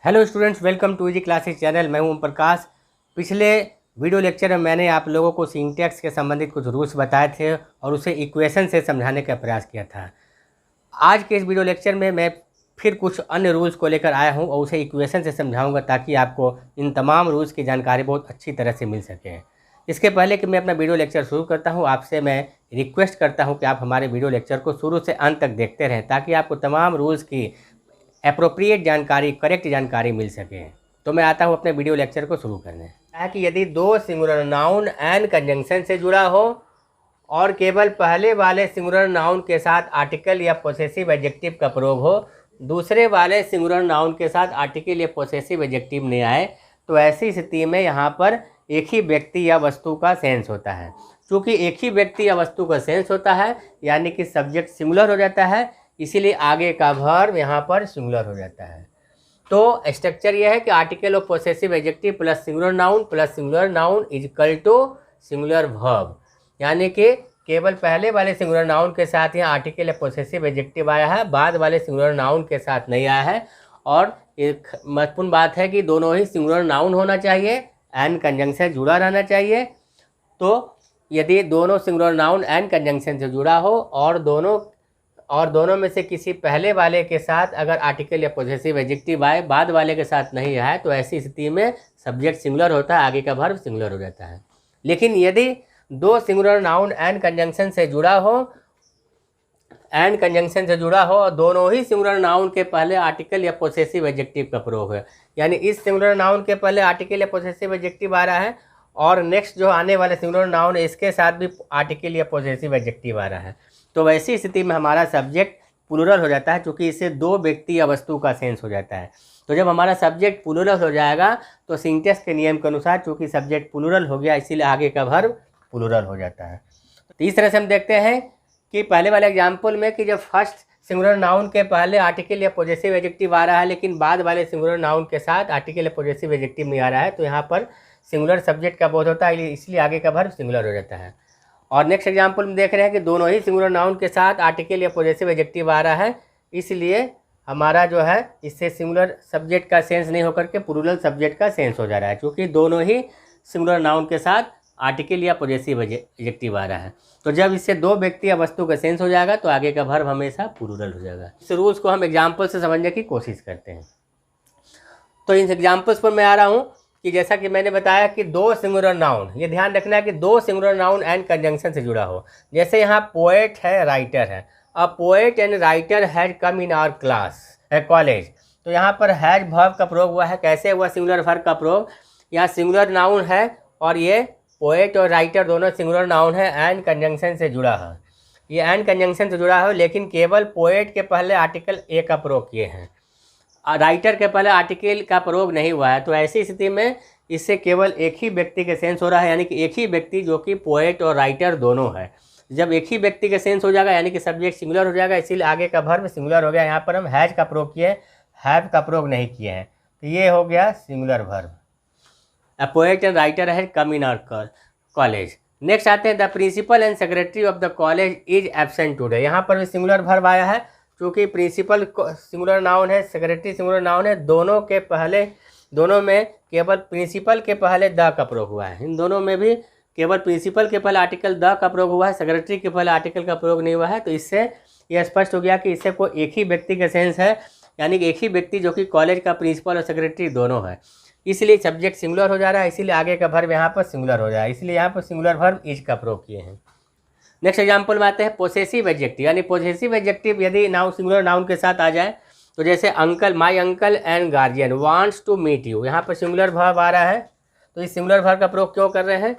Hello students, welcome to easy classes channel. मैं हूं ओम प्रकाश। पिछले वीडियो लेक्चर में मैंने आप लोगों को सिंटैक्स के संबंधित कुछ रूल्स बताए थे और उसे इक्वेशन से समझाने का प्रयास किया था। आज के इस वीडियो लेक्चर में मैं फिर कुछ अन्य रूल्स को लेकर आया हूं और उसे इक्वेशन से समझाऊंगा ताकि आपको इन तमाम रूल्स की जानकारी बहुत अच्छी तरह से मिल सके। इसके पहले कि मैं अपना वीडियो लेक्चर शुरू करता हूं, आपसे मैं रिक्वेस्ट करता हूं कि आप हमारे वीडियो लेक्चर को शुरू से अंत तक देखते रहें ताकि आपको तमाम रूल्स की एप्रोप्रिएट जानकारी, करेक्ट जानकारी मिल सके। तो मैं आता हूँ अपने वीडियो लेक्चर को शुरू करने। है कि यदि दो सिंगुलर नाउन एंड कंजंक्शन से जुड़ा हो और केवल पहले वाले सिंगुलर नाउन के साथ आर्टिकल या पोसेसिव एडजेक्टिव का प्रयोग हो, दूसरे वाले सिंगुलर नाउन के साथ आर्टिकल या पोसेसिव एडजेक्टिव नहीं आए, तो ऐसी स्थिति में यहाँ पर एक ही व्यक्ति या वस्तु का सेंस होता है। चूँकि एक ही व्यक्ति या वस्तु का सेंस होता है यानी कि सब्जेक्ट सिंगुलर हो जाता है, इसीलिए आगे का वर्ब यहाँ पर सिंगुलर हो जाता है। तो स्ट्रक्चर यह है कि article of possessive adjective plus singular noun is equal to singular verb, यानी कि केवल पहले वाले सिंगुलर नाउन के साथ यहाँ आर्टिकल या पोसेसिव एडजेक्टिव आया है, बाद वाले सिंगुलर नाउन के साथ नहीं आया है। और एक महत्वपूर्ण बात है कि दोनों ही सिंगुलर नाउन होना चाहिए, एंड कंजंक्शन जुड़ा रहना चाहिए। तो यदि दोनों सिंगुलर नाउन एंड कंजंक्शन से जुड़ा हो और दोनों में से किसी पहले वाले के साथ अगर आर्टिकल या पोसेसिव एडजेक्टिव आए, बाद वाले के साथ नहीं आए, तो ऐसी स्थिति में सब्जेक्ट सिंगुलर होता है, आगे का वर्ब सिंगुलर हो जाता है। लेकिन यदि दो सिंगुलर नाउन एंड कंजंक्शन से जुड़ा हो और दोनों ही सिंगुलर नाउन के पहले आर्टिकल या पोसेसिव एडजेक्टिव का प्रयोग है, यानी इस सिंगुलर नाउन के पहले आर्टिकल या पोसेसिव एडजेक्टिव आ रहा है और नेक्स्ट जो आने वाले सिंगुलर नाउन है इसके साथ भी आर्टिकल या पोसेसिव एडजेक्टिव आ रहा है, तो वैसी स्थिति में हमारा सब्जेक्ट प्लूरल हो जाता है, क्योंकि इससे दो व्यक्ति या वस्तु का सेंस हो जाता है। तो जब हमारा सब्जेक्ट प्लूरल हो जाएगा तो सिंटैक्स के नियम के अनुसार चूँकि सब्जेक्ट प्लूरल हो गया, इसीलिए आगे का वर्ब प्लूरल हो जाता है। तो इस तरह से हम देखते हैं कि पहले वाले एग्जाम्पल में कि जब फर्स्ट सिंगुलर नाउन के पहले आर्टिकल या पोजेसिव एडजेक्टिव आ रहा है लेकिन बाद वाले सिंगुलर नाउन के साथ आर्टिकल या पोजेसिव एडजेक्टिव नहीं आ रहा है, तो यहाँ पर सिंगुलर सब्जेक्ट का बोध होता है, इसलिए आगे का वर्ब सिंगुलर हो जाता है। और नेक्स्ट एग्जाम्पल में देख रहे हैं कि दोनों ही सिंगुलर नाउन के साथ आर्टिकल या पोजेसिव एडजेक्टिव आ रहा है, इसलिए हमारा जो है इससे सिंगुलर सब्जेक्ट का सेंस नहीं होकर के प्लूरल सब्जेक्ट का सेंस हो जा रहा है, क्योंकि दोनों ही सिंगुलर नाउन के साथ आर्टिकल या पोजेसिव एडजेक्टिव आ रहा है। तो जब इससे दो व्यक्ति या वस्तु का सेंस हो जाएगा तो आगे का वर्ब हमेशा प्लूरल हो जाएगा। इस रूल्स को हम एग्जाम्पल से समझने की कोशिश करते हैं। तो इन एग्जाम्पल्स पर मैं आ रहा हूँ कि जैसा कि मैंने बताया कि दो सिंगुलर नाउन, ये ध्यान रखना है कि दो सिंगुलर नाउन एंड कंजंक्शन से जुड़ा हो। जैसे यहाँ पोएट है, राइटर है। A poet and writer had come in our college, तो यहाँ पर हैड वर्ब का प्रयोग हुआ है। कैसे हुआ सिंगुलर वर्ब का प्रयोग? यहाँ सिंगुलर नाउन है और ये पोएट और राइटर दोनों सिंगुलर नाउन है, एंड कंजंक्शन से जुड़ा है। ये एंड कंजंक्शन से जुड़ा है, लेकिन केवल पोएट के पहले आर्टिकल ए का प्रयोग किए हैं, राइटर के पहले आर्टिकल का प्रयोग नहीं हुआ है। तो ऐसी स्थिति में इससे केवल एक ही व्यक्ति के सेंस हो रहा है, यानी कि एक ही व्यक्ति जो कि पोएट और राइटर दोनों है। जब एक ही व्यक्ति का सेंस हो जाएगा यानी कि सब्जेक्ट सिंगुलर हो जाएगा, इसीलिए आगे का वर्ब सिंगुलर हो गया। यहाँ पर हम हैज का प्रयोग किए, हैव का प्रयोग नहीं किए हैं, तो ये हो गया singular verb. A poet and writer had come in our college. Next आते हैं the principal and secretary of the college is absent today. यहाँ पर भी सिंगुलर वर्ब आया है, क्योंकि प्रिंसिपल सिंगुलर नाउन है, सेक्रेटरी सिंगुलर नाउन है। दोनों में केवल प्रिंसिपल के पहले द का प्रयोग हुआ है। इन दोनों में भी केवल प्रिंसिपल के पहले आर्टिकल द का प्रयोग हुआ है, सेक्रेटरी के पहले आर्टिकल का प्रयोग नहीं हुआ है। तो इससे यह स्पष्ट हो गया कि इससे कोई एक ही व्यक्ति का सेंस है, यानी कि एक ही व्यक्ति जो कि कॉलेज का प्रिंसिपल और सेक्रेटरी दोनों है, इसलिए सब्जेक्ट सिंगुलर हो जा रहा है, इसीलिए आगे का वर्ब यहाँ पर सिंगुलर हो जाए, इसलिए यहाँ पर सिंगुलर वर्ब इज का प्रयोग किए हैं। नेक्स्ट एग्जाम्पल में आते हैं पोसेसिव एडजेक्टिव, यानी पोसेसिव एडजेक्टिव यदि नाउन सिंगुलर नाउन के साथ आ जाए, तो जैसे uncle, my uncle and guardian wants to meet you, यहाँ पर सिंगुलर वर्ब आ रहा है। तो इस सिंगुलर वर्ब का प्रयोग क्यों कर रहे हैं?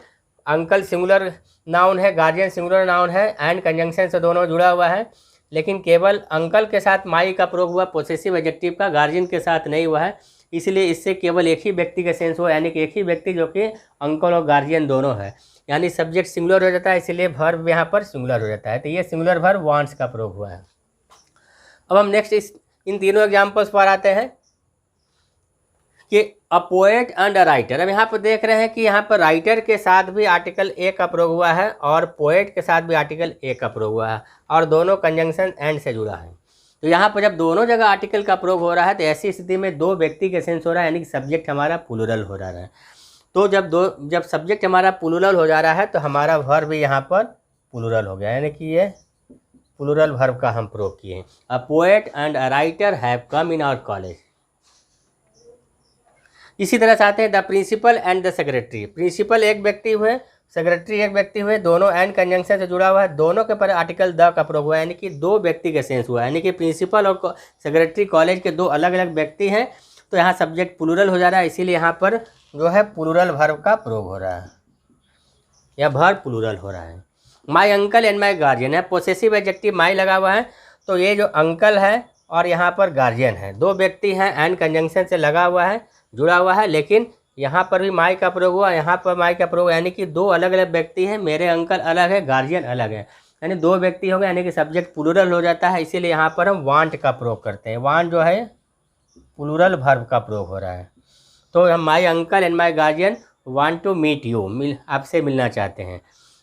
अंकल सिंगुलर नाउन है, गार्जियन सिंगुलर नाउन है, एंड कंजंक्शन से दोनों जुड़ा हुआ है, लेकिन केवल अंकल के साथ माई का प्रयोग हुआ पोसेसिव एडजेक्टिव का, गार्जियन के साथ नहीं हुआ है, इसलिए इससे केवल एक ही व्यक्ति का सेंस हुआ, यानी कि एक ही व्यक्ति जो कि अंकल और गार्जियन दोनों है, यानी सब्जेक्ट सिंगुलर हो जाता है, इसलिए वर्ब यहाँ पर सिंगुलर हो जाता है। तो ये सिंगुलर वर्ब वांट्स का प्रयोग हुआ है। अब हम नेक्स्ट इन तीनों एग्जाम्पल्स पर आते हैं कि अ पोएट एंड अ राइटर। अब यहाँ पर देख रहे हैं कि यहाँ पर राइटर के साथ भी आर्टिकल ए का प्रयोग हुआ है और पोएट के साथ भी आर्टिकल ए का प्रयोग हुआ है, और दोनों कंजंक्शन एंड से जुड़ा है। तो यहाँ पर जब दोनों जगह आर्टिकल का प्रयोग हो रहा है तो ऐसी स्थिति में दो व्यक्ति का सेंस हो रहा है, यानी कि सब्जेक्ट हमारा प्लूरल हो रहा है। तो जब सब्जेक्ट हमारा प्लूरल हो जा रहा है तो हमारा वर्ब भी यहाँ पर प्लूरल हो गया, यानी कि ये प्लूरल वर्ब का हम प्रयोग किए। A poet and a writer have come in our college. इसी तरह से आते हैं the principal and the secretary. Principal एक व्यक्ति हुए, सेक्रेटरी एक व्यक्ति हुए, दोनों एंड कंजंक्शन से जुड़ा हुआ है, दोनों के पर आर्टिकल द का प्रयोग हुआ है, यानी कि दो व्यक्ति का सेंस हुआ है, यानी कि प्रिंसिपल और सेक्रेटरी कॉलेज के दो अलग अलग व्यक्ति हैं। तो यहाँ सब्जेक्ट प्लूरल हो जा रहा है, इसीलिए यहाँ पर जो है प्लूरल वर्ब का प्रयोग हो रहा है, या वर्ब प्लूरल हो रहा है। माई अंकल एंड माई गार्जियन है, पोसेसिव एडजेक्टिव माई लगा हुआ है, तो ये जो अंकल है और यहाँ पर गार्जियन है, दो व्यक्ति हैं, एंड कंजंक्शन से लगा हुआ है, जुड़ा हुआ है, लेकिन यहाँ पर भी माई का प्रयोग हुआ, यहाँ पर माई का प्रयोग, यानी कि दो अलग अलग व्यक्ति हैं, मेरे अंकल अलग है, गार्जियन अलग है, यानी दो व्यक्ति हो गए, यानी कि सब्जेक्ट प्लूरल हो जाता है। इसीलिए यहाँ पर हम वांट का प्रयोग करते हैं। वांट जो है प्लूरल वर्ब का प्रयोग हो रहा है। तो हम my uncle and my guardian want to meet you, आपसे मिलना चाहते हैं।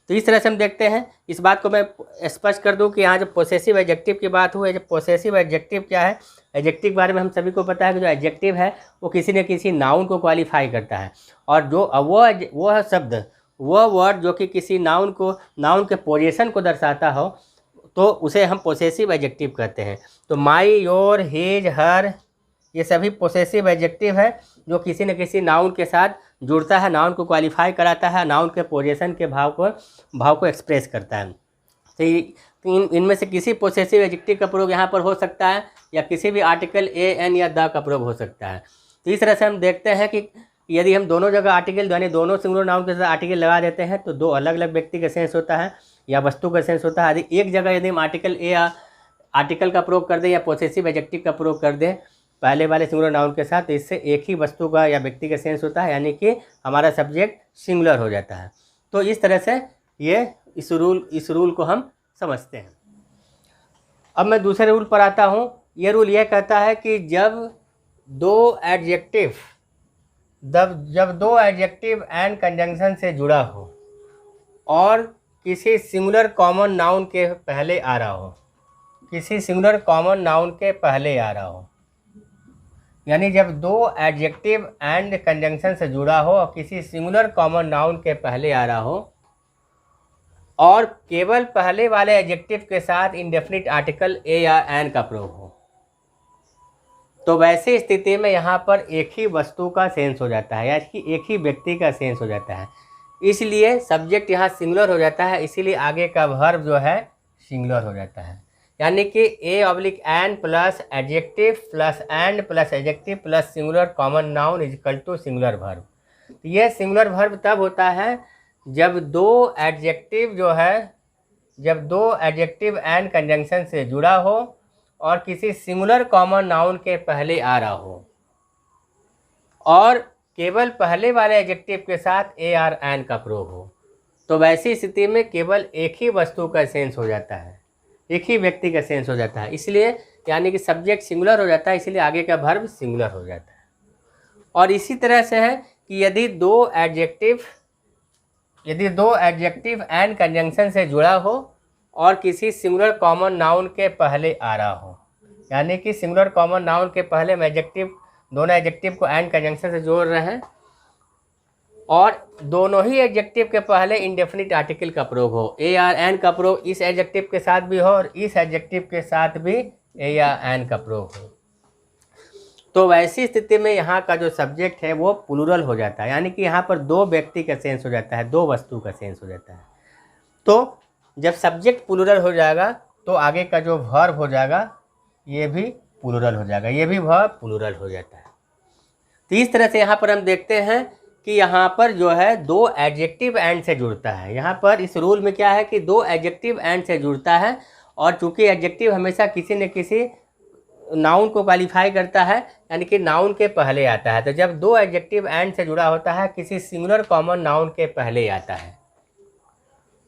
तो इस तरह से हम देखते हैं। इस बात को मैं स्पष्ट कर दूं कि यहाँ जो पोसेसिव एडजेक्टिव की बात हुई है, जो पोसेसिव एडजेक्टिव क्या है, एडजेक्टिव के बारे में हम सभी को पता है कि जो एडजेक्टिव है वो किसी न किसी नाउन को क्वालिफाई करता है, और जो वो शब्द, वो वर्ड जो कि किसी नाउन के पोजीशन को दर्शाता हो, तो उसे हम पोसेसिव एडजेक्टिव कहते हैं। तो माई, योर, हिज, हर, ये सभी पोसेसिव एडजेक्टिव है जो किसी न किसी नाउन के साथ जुड़ता है, नाउन को क्वालिफाई कराता है, नाउन के पोजीशन के भाव को एक्सप्रेस करता है। तो इनमें से किसी पोसेसिव एडजेक्टिव का प्रयोग यहाँ पर हो सकता है, या किसी भी आर्टिकल ए, एन या द का प्रयोग हो सकता है। तो इस तरह से हम देखते हैं कि यदि हम दोनों जगह आर्टिकल, यानी दोनों सिंगुलर नाउन के साथ आर्टिकल लगा देते हैं तो दो अलग अलग व्यक्ति का सेंस होता है या वस्तु का सेंस होता है। यदि एक जगह यदि हम आर्टिकल ए या आर्टिकल का प्रयोग कर दें या पोसेसिव एडजेक्टिव का प्रयोग कर दें पहले वाले सिंगुलर नाउन के साथ, तो इससे एक ही वस्तु का या व्यक्ति का सेंस होता है, यानी कि हमारा सब्जेक्ट सिंगुलर हो जाता है। तो इस तरह से इस रूल को हम समझते हैं। अब मैं दूसरे रूल पर आता हूँ। ये रूल यह कहता है कि जब दो एडजेक्टिव एंड कंजंक्शन से जुड़ा हो और किसी सिंगुलर कॉमन नाउन के पहले आ रहा हो, यानी जब दो एडजेक्टिव एंड कंजंक्शन से जुड़ा हो और किसी सिंगुलर कॉमन नाउन के पहले आ रहा हो और केवल पहले वाले एडजेक्टिव के साथ इंडेफिनिट आर्टिकल ए या एन का प्रयोग हो, तो वैसी स्थिति में यहाँ पर एक ही वस्तु का सेंस हो जाता है, यानी कि एक ही व्यक्ति का सेंस हो जाता है। इसलिए सब्जेक्ट यहाँ सिंगुलर हो जाता है, इसीलिए आगे का वर्ब जो है सिंगुलर हो जाता है, यानी कि a an plus adjective plus and plus adjective plus singular common noun is equal to singular verb. तो यह सिंगुलर वर्ब तब होता है जब दो एडजेक्टिव एंड कंजंक्शन से जुड़ा हो और किसी सिंगुलर कॉमन नाउन के पहले आ रहा हो और केवल पहले वाले एडजेक्टिव के साथ ए आर एन का प्रयोग हो, तो वैसी स्थिति में केवल एक ही वस्तु का सेंस हो जाता है, एक ही व्यक्ति का सेंस हो जाता है। इसलिए यानी कि सब्जेक्ट सिंगुलर हो जाता है, इसलिए आगे का वर्ब सिंगुलर हो जाता है। और इसी तरह से है कि यदि दो एडजेक्टिव एंड कंजंक्शन से जुड़ा हो और किसी सिंगुलर कॉमन नाउन के पहले आ रहा हो, यानी कि सिंगुलर कॉमन नाउन के पहले हम दोनों एडजेक्टिव को एंड कंजंक्शन से जोड़ रहे हैं और दोनों ही एडजेक्टिव के पहले इंडेफिनिट आर्टिकल का प्रयोग हो, ए आर एन का प्रयोग इस एडजेक्टिव के साथ भी हो और इस एडजेक्टिव के साथ भी ए या एन का प्रयोग हो, तो वैसी स्थिति में यहाँ का जो सब्जेक्ट है वो प्लूरल हो जाता है, यानी कि यहाँ पर दो व्यक्ति का सेंस हो जाता है, दो वस्तु का सेंस हो जाता है। तो जब सब्जेक्ट प्लूरल हो जाएगा तो आगे का जो वर्ब हो जाएगा ये भी प्लूरल हो जाएगा, ये भी वर्ब प्लूरल हो जाता है। तो इस तरह से यहाँ पर हम देखते हैं कि यहाँ पर जो है दो एडजेक्टिव एंड से जुड़ता है। यहाँ पर इस रूल में क्या है कि दो एडजेक्टिव एंड से जुड़ता है, और चूंकि एडजेक्टिव हमेशा किसी न किसी नाउन को क्वालिफाई करता है, यानी कि नाउन के पहले आता है। तो जब दो एडजेक्टिव एंड से जुड़ा होता है किसी सिंगुलर कॉमन नाउन के पहले आता है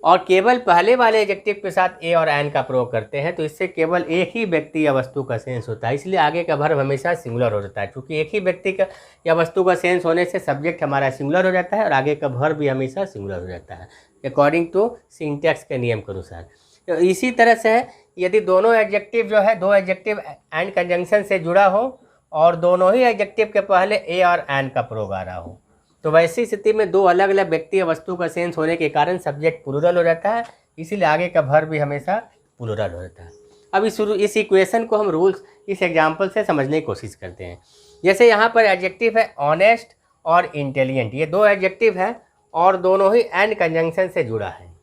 और केवल पहले वाले एडजेक्टिव के साथ ए और एन का प्रयोग करते हैं, तो इससे केवल एक ही व्यक्ति या वस्तु का सेंस होता है, इसलिए आगे का वर्ब हमेशा सिंगुलर हो जाता है। क्योंकि एक ही व्यक्ति का या वस्तु का सेंस होने से सब्जेक्ट हमारा सिंगुलर हो जाता है और आगे का वर्ब भी हमेशा सिंगुलर हो जाता है, अकॉर्डिंग टू सिंटैक्स के नियम के अनुसार। तो इसी तरह से है यदि दोनों एडजेक्टिव जो है, दो एडजेक्टिव एंड कंजंक्शन से जुड़ा हो और दोनों ही एडजेक्टिव के पहले ए और एन का प्रयोग आ रहा हो, तो वैसी स्थिति में दो अलग अलग व्यक्ति या वस्तु का सेंस होने के कारण सब्जेक्ट प्लूरल हो जाता है, इसीलिए आगे का वर्ब भी हमेशा प्लूरल हो जाता है। अब इस इक्वेशन को हम रूल्स इस एग्जाम्पल से समझने की कोशिश करते हैं। जैसे यहाँ पर एडजेक्टिव है ऑनेस्ट और इंटेलिजेंट, ये दो एडजेक्टिव है और दोनों ही एंड कंजंक्शन से जुड़ा है।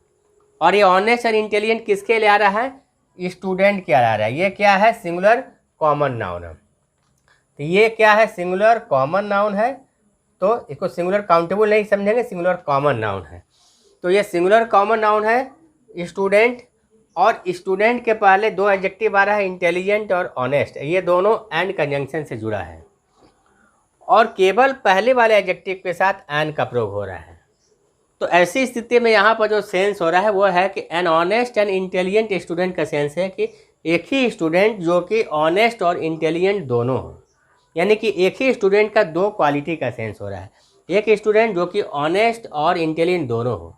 और ये ऑनेस्ट और इंटेलिजेंट किसके लिए आ रहा है? स्टूडेंट के लिए आ रहा है। ये क्या है? सिंगुलर कॉमन नाउन है। तो ये क्या है? सिंगुलर कॉमन नाउन है, तो इसको सिंगुलर काउंटेबल नहीं समझेंगे, सिंगुलर कॉमन नाउन है। तो ये सिंगुलर कॉमन नाउन है स्टूडेंट, और स्टूडेंट के पहले दो एडजेक्टिव आ रहा है इंटेलिजेंट और ऑनेस्ट, ये दोनों एंड कंजंक्शन से जुड़ा है और केवल पहले वाले एडजेक्टिव के साथ एन का प्रयोग हो रहा है। तो ऐसी स्थिति में यहाँ पर जो सेंस हो रहा है वो है कि N honest and intelligent student का सेंस है कि एक ही स्टूडेंट जो कि ऑनेस्ट और इंटेलिजेंट दोनों हो, यानी कि एक ही स्टूडेंट का दो क्वालिटी का सेंस हो रहा है। एक स्टूडेंट जो कि ऑनेस्ट और इंटेलिजेंट दोनों हो,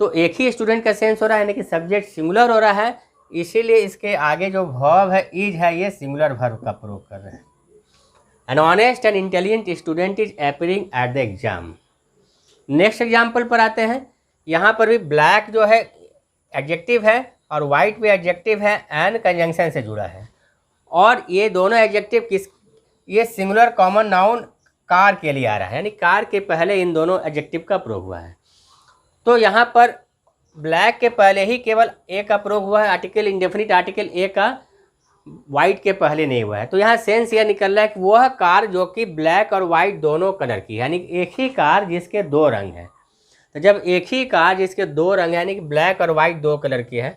तो एक ही स्टूडेंट का सेंस हो रहा है, यानी कि सब्जेक्ट सिंगुलर हो रहा है, इसीलिए इसके आगे जो वर्ब है इज है, ये सिंगुलर वर्ब का प्रयोग कर रहे हैं। An honest and intelligent student is appearing at the exam. Next example पर आते हैं। यहाँ पर भी ब्लैक जो है एडजेक्टिव है और वाइट भी एडजेक्टिव है, एंड कंजंक्शन से जुड़ा है, और ये दोनों एडजेक्टिव ये सिंगुलर कॉमन नाउन कार के लिए आ रहा है, यानी कार के पहले इन दोनों एडजेक्टिव का प्रयोग हुआ है। तो यहाँ पर ब्लैक के पहले ही केवल ए का प्रयोग हुआ है, आर्टिकल इंडेफिनिट आर्टिकल ए का, वाइट के पहले नहीं हुआ है। तो यहाँ सेंस यह निकल रहा है कि वह कार जो कि ब्लैक और वाइट दोनों कलर की है, यानी एक ही कार जिसके दो रंग हैं। तो जब एक ही कार जिसके दो रंग यानी कि ब्लैक और वाइट दो कलर की है,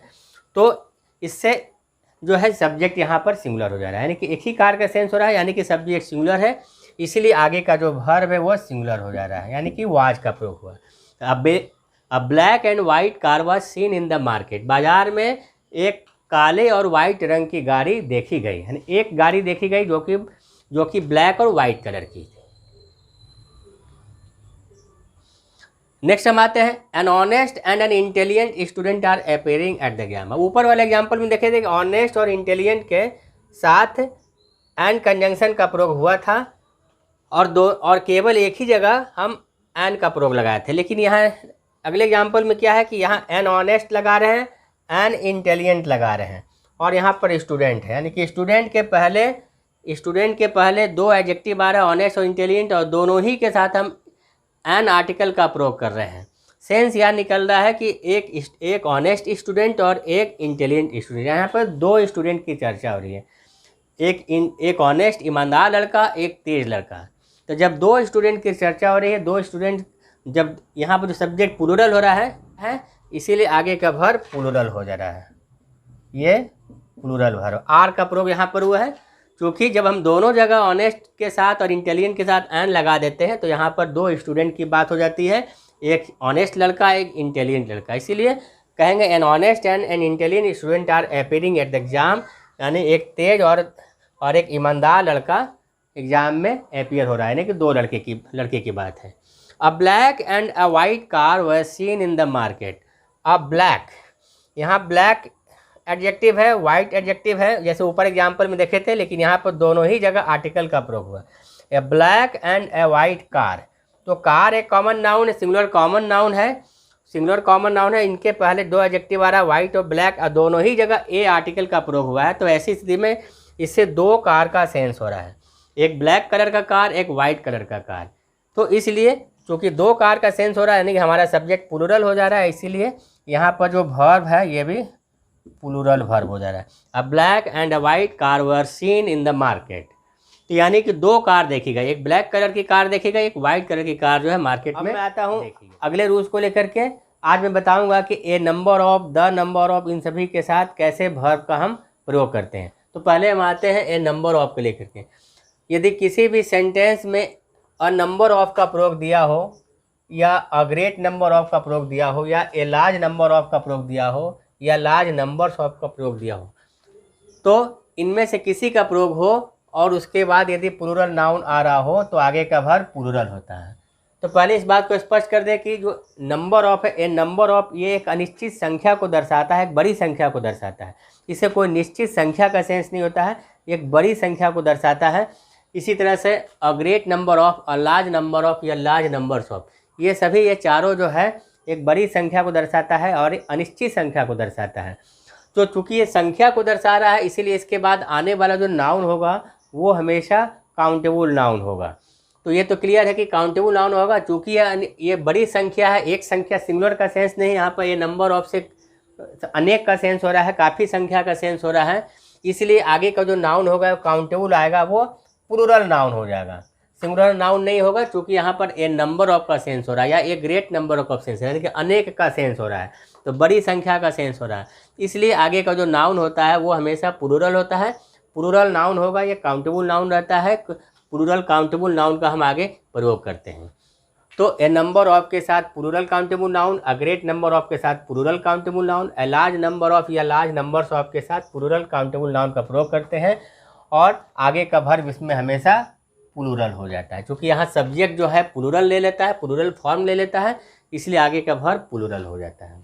तो इससे जो है सब्जेक्ट यहाँ पर सिंगुलर हो जा रहा है, यानी कि एक ही कार का सेंस हो रहा है, यानी कि सब्जेक्ट सिंगुलर है, इसीलिए आगे का जो वर्ब है वो सिंगुलर हो जा रहा है, यानी कि वाज का प्रयोग हुआ। अब black and white car was seen in the market. बाजार में एक काले और वाइट रंग की गाड़ी देखी गई, यानी एक गाड़ी देखी गई जो कि ब्लैक और वाइट कलर की थी। नेक्स्ट हम आते हैं, an honest and an intelligent student are appearing at the exam. ऊपर वाले एग्जाम्पल में देखे थे कि ऑनेस्ट और इंटेलिजेंट के साथ एंड कंजंक्शन का प्रयोग हुआ था और केवल एक ही जगह हम एन का प्रयोग लगाए थे, लेकिन यहाँ अगले एग्जाम्पल में क्या है कि यहाँ एन ऑनेस्ट लगा रहे हैं, एन इंटेलिजेंट लगा रहे हैं, और यहाँ पर स्टूडेंट है, यानी कि स्टूडेंट के पहले दो एडजेक्टिव आ रहा है ऑनेस्ट और इंटेलिजेंट, और दोनों ही के साथ हम एन आर्टिकल का प्रयोग कर रहे हैं। सेंस यहाँ निकल रहा है कि एक ऑनेस्ट स्टूडेंट और एक इंटेलिजेंट स्टूडेंट, यहाँ पर दो स्टूडेंट की चर्चा हो रही है, एक ऑनेस्ट ईमानदार लड़का, एक तेज लड़का। तो जब दो स्टूडेंट की चर्चा हो रही है, दो स्टूडेंट, जब यहाँ पर जो सब्जेक्ट प्लूरल हो रहा है इसीलिए आगे का वर्ब प्लूरल हो जा रहा है, ये प्लूरल वर्ब। आर का प्रयोग यहाँ पर हुआ है, क्योंकि जब हम दोनों जगह ऑनेस्ट के साथ और इंटेलिजेंट के साथ एन लगा देते हैं तो यहाँ पर दो स्टूडेंट की बात हो जाती है, एक ऑनेस्ट लड़का, एक इंटेलिजेंट लड़का, इसीलिए कहेंगे an honest and an intelligent student are appearing at the exam, यानी एक तेज और एक ईमानदार लड़का एग्जाम में अपीयर हो रहा है, यानी कि दो लड़के की बात है। अ black and a white car were seen in the market. A black, यहाँ ब्लैक एडजेक्टिव है, वाइट एडजेक्टिव है, जैसे ऊपर एग्जाम्पल में देखे थे, लेकिन यहाँ पर दोनों ही जगह आर्टिकल का प्रयोग हुआ। A black and a white car, तो कार एक कॉमन नाउन है, सिंगुलर कॉमन नाउन है, इनके पहले दो एडजेक्टिव आ रहा है वाइट और ब्लैक, और दोनों ही जगह ए आर्टिकल का प्रयोग हुआ है। तो ऐसी स्थिति में इससे दो कार का सेंस हो रहा है, एक ब्लैक कलर का कार, एक वाइट कलर का कार। तो इसलिए चूँकि दो कार का सेंस हो रहा है, यानी कि हमारा सब्जेक्ट प्लूरल हो जा रहा है, इसीलिए यहाँ पर जो वर्ब है ये भी प्लूरल वर्ब हो जा रहा है। अ black and a white car were seen in the market, तो यानी कि दो कार देखी गई, एक ब्लैक कलर की कार देखी गई, एक वाइट कलर की कार जो है मार्केट में। मैं आता हूँ अगले रूल्स को लेकर के। आज मैं बताऊंगा कि a number of, the number of, इन सभी के साथ कैसे वर्ब का हम प्रयोग करते हैं। तो पहले हम आते हैं ए नंबर ऑफ को लेकर के। यदि किसी भी सेंटेंस में अ नंबर ऑफ का प्रयोग दिया हो, या अ ग्रेट नंबर ऑफ का प्रयोग दिया हो, या ए लार्ज नंबर ऑफ का प्रयोग दिया हो, या लार्ज नंबर्स ऑफ का प्रयोग दिया हो, तो इनमें से किसी का प्रयोग हो और उसके बाद यदि प्लूरल नाउन आ रहा हो तो आगे का वर्ब प्लूरल होता है। तो पहले इस बात को स्पष्ट कर दें कि जो नंबर ऑफ है, ए नंबर ऑफ, ये एक अनिश्चित संख्या को दर्शाता है, एक बड़ी संख्या को दर्शाता है। इसे कोई निश्चित संख्या का सेंस नहीं होता है, एक बड़ी संख्या को दर्शाता है। इसी तरह से अ great number of, a large number of या लार्ज नंबर्स ऑफ, ये सभी ये चारों जो है एक बड़ी संख्या को दर्शाता है और अनिश्चित संख्या को दर्शाता है। तो चूँकि ये संख्या को दर्शा रहा है, इसीलिए इसके बाद आने वाला जो नाउन होगा वो हमेशा काउंटेबल नाउन होगा। तो ये तो क्लियर है कि काउंटेबल नाउन होगा। चूँकि ये बड़ी संख्या है, एक संख्या सिंगुलर का सेंस नहीं, यहाँ पर ये नंबर ऑफ से अनेक का सेंस हो रहा है, काफ़ी संख्या का सेंस हो रहा है, इसलिए आगे का जो नाउन होगा काउंटेबल आएगा, वो प्लूरल नाउन हो जाएगा, सिंगुलर नाउन नहीं होगा। क्योंकि यहाँ पर ए नंबर ऑफ का सेंस हो रहा है या a great number of sense है, यानी कि अनेक का सेंस हो रहा है, तो बड़ी संख्या का सेंस हो रहा है, इसलिए आगे का जो नाउन होता है वो हमेशा प्लूरल होता है। प्लूरल नाउन होगा, ये काउंटेबल नाउन रहता है। प्लूरल काउंटेबल नाउन का हम आगे प्रयोग करते हैं। तो ए नंबर ऑफ के साथ plural countable noun, a great number of के साथ plural countable noun, a large number of या लार्ज नंबर्स ऑफ के साथ प्लूरल काउंटेबल नाउन का प्रयोग करते हैं। और आगे का वर्ब इसमें हमेशा प्लूरल हो जाता है, क्योंकि यहाँ सब्जेक्ट जो है प्लूरल ले लेता है, प्लूरल फॉर्म ले लेता है, इसलिए आगे का वर्ब प्लूरल हो जाता है।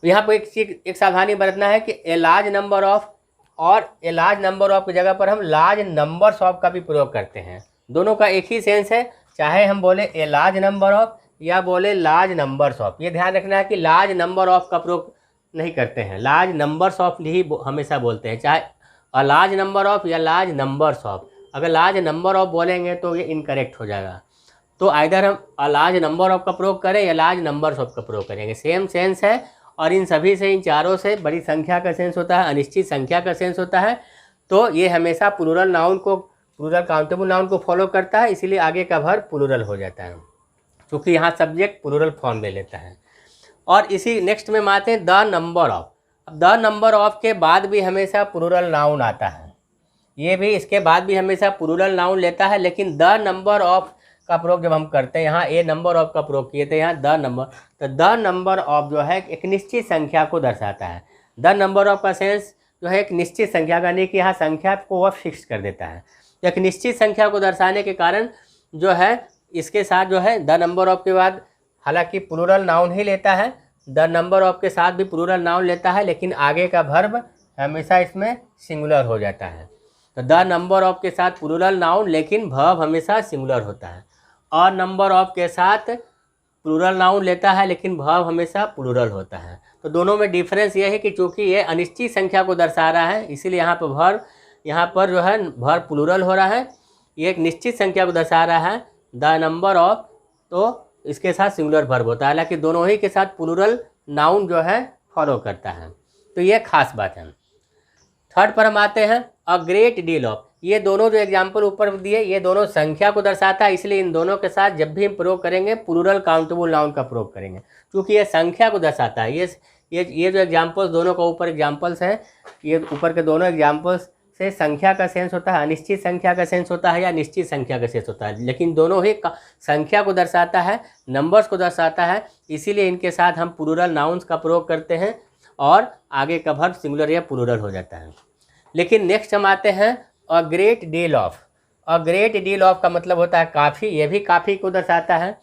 यहाँ पर एक सावधानी बरतना है कि ए लार्ज नंबर ऑफ और ए लार्ज नंबर ऑफ की जगह पर हम लार्ज नंबर्स ऑफ का भी प्रयोग करते हैं। दोनों का एक ही सेंस है, चाहे हम बोले ए लार्ज नंबर ऑफ या बोले लार्ज नंबर्स ऑफ। ये ध्यान रखना है कि लार्ज नंबर ऑफ का प्रयोग नहीं करते हैं, लार्ज नंबर्स ऑफ ही हमेशा बोलते हैं, चाहे अ लार्ज नंबर ऑफ या लार्ज नंबर्स ऑफ। अगर लार्ज नंबर ऑफ बोलेंगे तो ये इनकरेक्ट हो जाएगा। तो आइदर हम अ लार्ज नंबर ऑफ का प्रयोग करें या लार्ज नंबर्स ऑफ का प्रयोग करेंगे, सेम सेंस है। और इन सभी से, इन चारों से बड़ी संख्या का सेंस होता है, अनिश्चित संख्या का सेंस होता है। तो ये हमेशा प्लूरल नाउन को, प्लूरल काउंटेबल नाउन को फॉलो करता है, इसीलिए आगे का वर्ब प्लूरल हो जाता है, क्योंकि यहाँ सब्जेक्ट प्लूरल फॉर्म ले लेता है। और इसी नेक्स्ट में आते हैं द नंबर ऑफ। अब द नंबर ऑफ के बाद भी हमेशा प्लूरल नाउन आता है, ये भी इसके बाद भी हमेशा प्लूरल नाउन लेता है। लेकिन द नंबर ऑफ का प्रयोग जब हम करते हैं, यहाँ ए नंबर ऑफ का प्रयोग किए थे, यहाँ द नंबर, तो द नंबर ऑफ जो है एक निश्चित संख्या को दर्शाता है। द नंबर ऑफ का सेंस जो है एक निश्चित संख्या का, नहीं कि यहाँ संख्या को वह फिक्स कर देता है। एक निश्चित संख्या को दर्शाने के कारण जो है इसके साथ जो है द नंबर ऑफ के बाद हालांकि प्लूरल नाउन ही लेता है, द नंबर ऑफ के साथ भी प्लूरल नाउन लेता है, लेकिन आगे का वर्ब हमेशा इसमें सिंगुलर हो जाता है। तो द नंबर ऑफ के साथ प्लूरल नाउन, लेकिन वर्ब हमेशा सिंगुलर होता है। और नंबर ऑफ के साथ प्लूरल नाउन लेता है, लेकिन वर्ब हमेशा प्लूरल होता है। तो दोनों में डिफरेंस ये है कि चूँकि ये अनिश्चित संख्या को दर्शा रहा है, इसीलिए यहाँ पर वर्ब, यहाँ पर जो है वर्ब प्लूरल हो रहा है। ये एक निश्चित संख्या को दर्शा रहा है द नंबर ऑफ, तो इसके साथ सिंगुलर वर्ब होता है, हालांकि दोनों ही के साथ प्लूरल नाउन जो है फॉलो करता है। तो ये खास बात है। थर्ड पर हम आते हैं अ ग्रेट डील ऑफ। ये दोनों जो एग्जाम्पल ऊपर दिए, ये दोनों संख्या को दर्शाता है, इसलिए इन दोनों के साथ जब भी हम प्रयोग करेंगे प्लूरल काउंटेबल नाउन का प्रयोग करेंगे, क्योंकि ये संख्या को दर्शाता है। ये जो एग्जाम्पल्स दोनों का ऊपर एग्जाम्पल्स हैं, ये ऊपर के दोनों एग्जाम्पल्स से संख्या का सेंस होता है, अनिश्चित संख्या का सेंस होता है या निश्चित संख्या का सेंस होता है, लेकिन दोनों ही संख्या को दर्शाता है, नंबर्स को दर्शाता है, इसीलिए इनके साथ हम प्लूरल नाउन्स का प्रयोग करते हैं और आगे का वर्ब सिंगुलर या प्लूरल हो जाता है। लेकिन नेक्स्ट हम आते हैं अ great deal of. A great deal of का मतलब होता है काफ़ी, ये भी काफ़ी को दर्शाता है।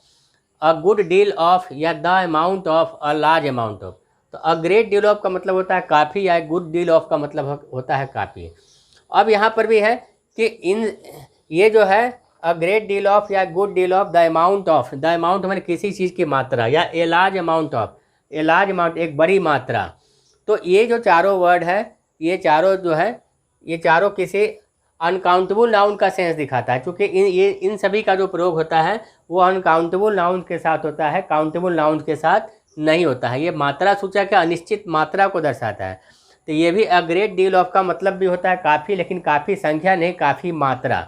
अ गुड डील ऑफ या the amount of, a large amount of. तो अ ग्रेट डील ऑफ का मतलब होता है काफ़ी, या गुड डील ऑफ का मतलब होता है काफ़ी। अब यहाँ पर भी है कि ये जो है अ ग्रेट डील ऑफ या good deal of, the amount of, the amount हमारे किसी चीज़ की मात्रा, या a large amount of, a large amount एक बड़ी मात्रा। तो ये जो चारों वर्ड है, ये चारों जो है, ये चारों किसी अनकाउंटेबल नाउन का सेंस दिखाता है, क्योंकि इन सभी का जो प्रयोग होता है वो अनकाउंटेबल नाउन के साथ होता है, काउंटेबल नाउन के साथ नहीं होता है। ये मात्रा सूचक है, अनिश्चित मात्रा को दर्शाता है। तो ये भी अ ग्रेट डील ऑफ का मतलब भी होता है काफ़ी, लेकिन काफ़ी संख्या नहीं, काफ़ी मात्रा।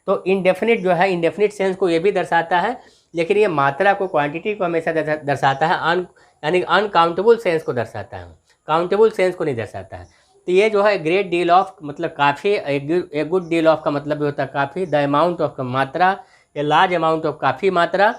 तो इनडेफिनिट जो है, इनडेफिनिट सेंस को ये भी दर्शाता है, लेकिन ये मात्रा को, क्वांटिटी को हमेशा दर्शाता है, यानी अनकाउंटेबल सेंस को दर्शाता है, काउंटेबल सेंस को नहीं दर्शाता है। तो ये जो है ग्रेट डील ऑफ मतलब काफ़ी, ए गुड डील ऑफ का मतलब भी होता है काफ़ी, द अमाउंट ऑफ का मात्रा, ए लार्ज अमाउंट ऑफ काफ़ी मात्रा।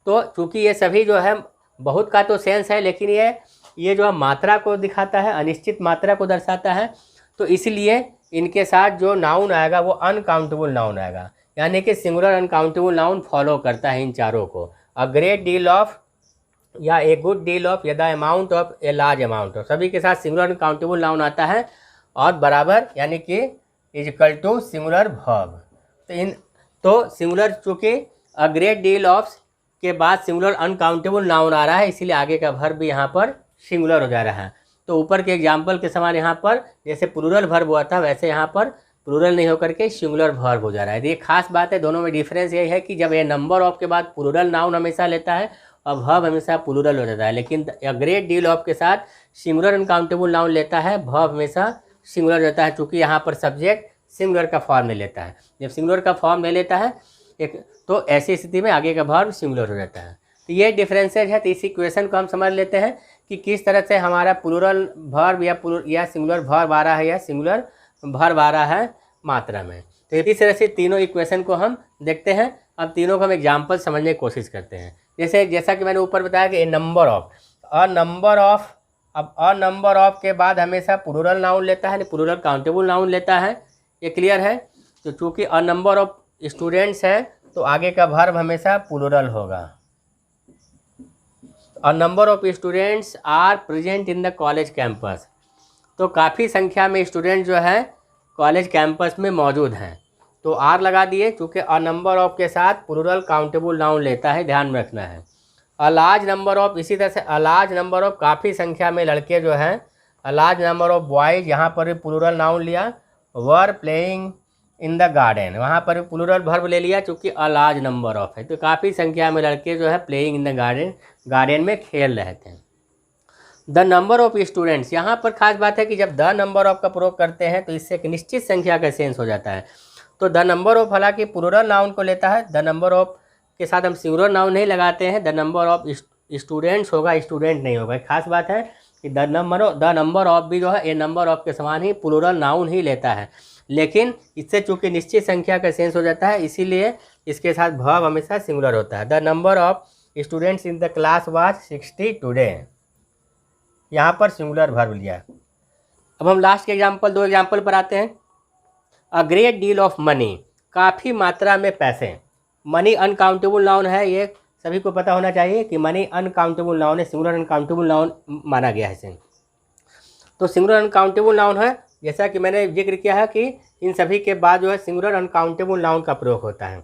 तो चूँकि ये सभी जो है बहुत का तो सेंस है, लेकिन ये जो है मात्रा को दिखाता है, अनिश्चित मात्रा को दर्शाता है, तो इसलिए इनके साथ जो नाउन आएगा वो अनकाउंटेबल नाउन आएगा, यानी कि सिंगुलर अनकाउंटेबल नाउन फॉलो करता है इन चारों को। अ ग्रेट डील ऑफ या ए गुड डील ऑफ या the amount of a large amount of, सभी के साथ सिंगुलर अनकाउंटेबल नाउन आता है और बराबर यानी कि is equal to singular verb. तो सिंगुलर चूँकि अ ग्रेट डील ऑफ के बाद सिंगुलर अनकाउंटेबल नाउन आ रहा है, इसीलिए आगे का वर्ब भी यहाँ पर सिंगुलर हो जा रहा है। तो ऊपर के एग्जाम्पल के समान यहाँ पर जैसे प्लूरल वर्ब हुआ था, वैसे यहाँ पर प्लूरल नहीं होकर के सिंगुलर वर्ब हो जा रहा है। ये खास बात है, दोनों में डिफरेंस यही है कि जब ये नंबर ऑफ के बाद प्लूरल नाउन हमेशा लेता है और वर्ब हमेशा प्लूरल हो जाता है, लेकिन अ ग्रेट डील ऑफ के साथ सिंगुलर अनकाउंटेबल नाउन लेता है, वर्ब हमेशा सिंगुलर रहता है, चूँकि यहाँ पर सब्जेक्ट सिंगुलर का फॉर्म ले लेता है। जब सिंगुलर का फॉर्म ले लेता है एक, तो ऐसी स्थिति में आगे का वर्ब सिंगुलर हो जाता है। तो ये डिफरेंसेज है। तो इस इक्वेशन को हम समझ लेते हैं कि किस तरह से हमारा प्लूरल वर्ब या सिंगुलर वर्ब आ रहा है या सिंगुलर वर्ब आ रहा है मात्रा में। तो इस तरह से तीनों इक्वेशन को हम देखते हैं। अब तीनों को हम एग्जाम्पल समझने की कोशिश करते हैं। जैसा कि मैंने ऊपर बताया कि ए नंबर ऑफ, अब अ नंबर ऑफ के बाद हमेशा प्लूरल नाउन लेता है, प्लूरल काउंटेबल नाउन लेता है, ये क्लियर है। तो चूँकि अ नंबर ऑफ स्टूडेंट्स है तो आगे का वर्ब हमेशा प्लूरल होगा। A number of students are present in the college campus, तो काफ़ी संख्या में स्टूडेंट जो है कॉलेज कैंपस में मौजूद हैं, तो आर लगा दिए, चूँकि अ नंबर ऑफ के साथ प्लूरल काउंटेबल नाउन लेता है, ध्यान में रखना है। अ लार्ज नंबर ऑफ, इसी तरह से अ लार्ज नंबर ऑफ काफ़ी संख्या में लड़के जो हैं, a large number of boys, यहाँ पर भी प्लूरल नाउन लिया। Were playing in the garden, वहाँ पर प्लूरल वर्ब ले लिया चूँकि अ लार्ज नंबर ऑफ है, तो काफ़ी संख्या में लड़के जो है प्लेइंग इन द गार्डन में खेल रहे थे। द नंबर ऑफ स्टूडेंट्स, यहाँ पर खास बात है कि जब द नंबर ऑफ का प्रयोग करते हैं तो इससे एक निश्चित संख्या का सेंस हो जाता है। तो द नंबर ऑफ हालांकि प्लूरल नाउन को लेता है, द नंबर ऑफ के साथ हम सिंगुलर नाउन नहीं लगाते हैं, द नंबर ऑफ स्टूडेंट्स होगा, स्टूडेंट नहीं होगा। खास बात है कि द नंबर ऑफ भी जो है ए नंबर ऑफ के समान ही प्लूरल नाउन ही लेता है, लेकिन इससे चूँकि निश्चित संख्या का सेंस हो जाता है, इसीलिए इसके साथ वर्ब हमेशा सिंगुलर होता है। The number of students in the class was 60 today, यहाँ पर सिंगुलर वर्ब लिया। अब हम लास्ट के दो एग्जाम्पल पर आते हैं। अ ग्रेट डील ऑफ मनी, काफ़ी मात्रा में पैसे। मनी अनकाउंटेबल नाउन है, ये सभी को पता होना चाहिए कि मनी अनकाउंटेबल नाउन है, सिंगुलर अनकाउंटेबल नाउन माना गया है इसे। तो सिंगुलर अनकाउंटेबल नाउन है, जैसा कि मैंने जिक्र किया है कि इन सभी के बाद जो है सिंगुलर अनकाउंटेबल नाउन का प्रयोग होता है।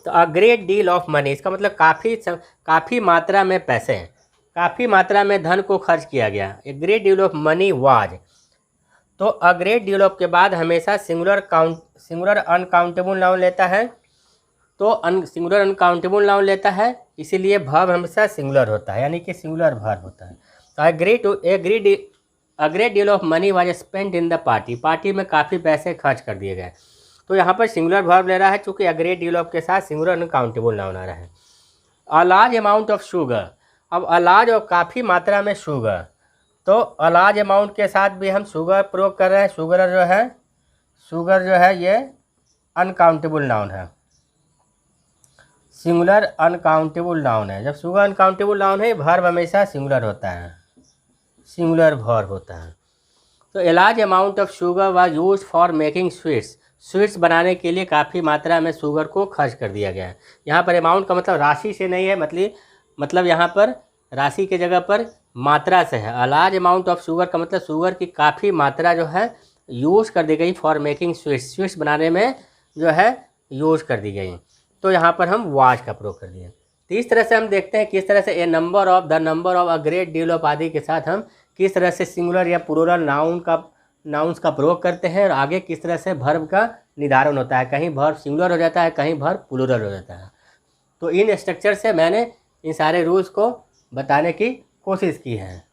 तो अ ग्रेट डील ऑफ मनी, इसका मतलब काफ़ी मात्रा में पैसे हैं, काफ़ी मात्रा में धन को खर्च किया गया। A great deal of money was, तो अ ग्रेट डील ऑफ के बाद हमेशा सिंगुलर अनकाउंटेबल नाउन लेता है, तो सिंगुलर अनकाउंटेबल नाउन लेता है, इसीलिए वर्ब हमेशा सिंगुलर होता है, यानी कि सिंगुलर वर्ब होता है। तो अ great deal of money was spent in the party में काफ़ी पैसे खर्च कर दिए गए। तो यहाँ पर सिंगुलर वर्ब ले रहा है, चूँकि अ ग्रेट डील ऑफ के साथ सिंगुलर अनकाउंटेबल नाउन आ रहा है। A large amount of sugar, अब अ लार्ज और काफ़ी मात्रा में शुगर, तो अ लार्ज अमाउंट के साथ भी हम शुगर प्रयोग कर रहे हैं। शुगर जो है ये अनकाउंटेबल नाउन है, सिंगुलर अनकाउंटेबल नाउन है। जब शुगर अनकाउंटेबल नाउन है, वर्ब हमेशा सिंगुलर होता है, सिंगुलर वर्ब होता है। तो a large amount of sugar was used for making sweets बनाने के लिए काफ़ी मात्रा में शुगर को खर्च कर दिया गया है। यहाँ पर अमाउंट का मतलब राशि से नहीं है, मतलब यहाँ पर राशि के जगह पर मात्रा से है। A large amount of sugar का मतलब शुगर की काफ़ी मात्रा जो है यूज़ कर दी गई फॉर मेकिंग स्वीट्स बनाने में जो है यूज़ कर दी गई। तो यहाँ पर हम वाज का प्रयोग कर दिए। तो इस तरह से हम देखते हैं किस तरह से a number of, the number of, a great deal of आदि के साथ हम किस तरह से सिंगुलर या प्लूरल नाउन्स का प्रयोग करते हैं और आगे किस तरह से वर्ब का निर्धारण होता है। कहीं वर्ब सिंगुलर हो जाता है, कहीं वर्ब प्लूरल हो जाता है। तो इन स्ट्रक्चर से मैंने इन सारे रूल्स को बताने की कोशिश की है।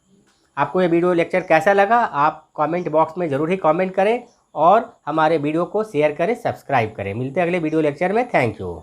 आपको ये वीडियो लेक्चर कैसा लगा, आप कमेंट बॉक्स में ज़रूर ही कमेंट करें और हमारे वीडियो को शेयर करें, सब्सक्राइब करें। मिलते हैं अगले वीडियो लेक्चर में। Thank you.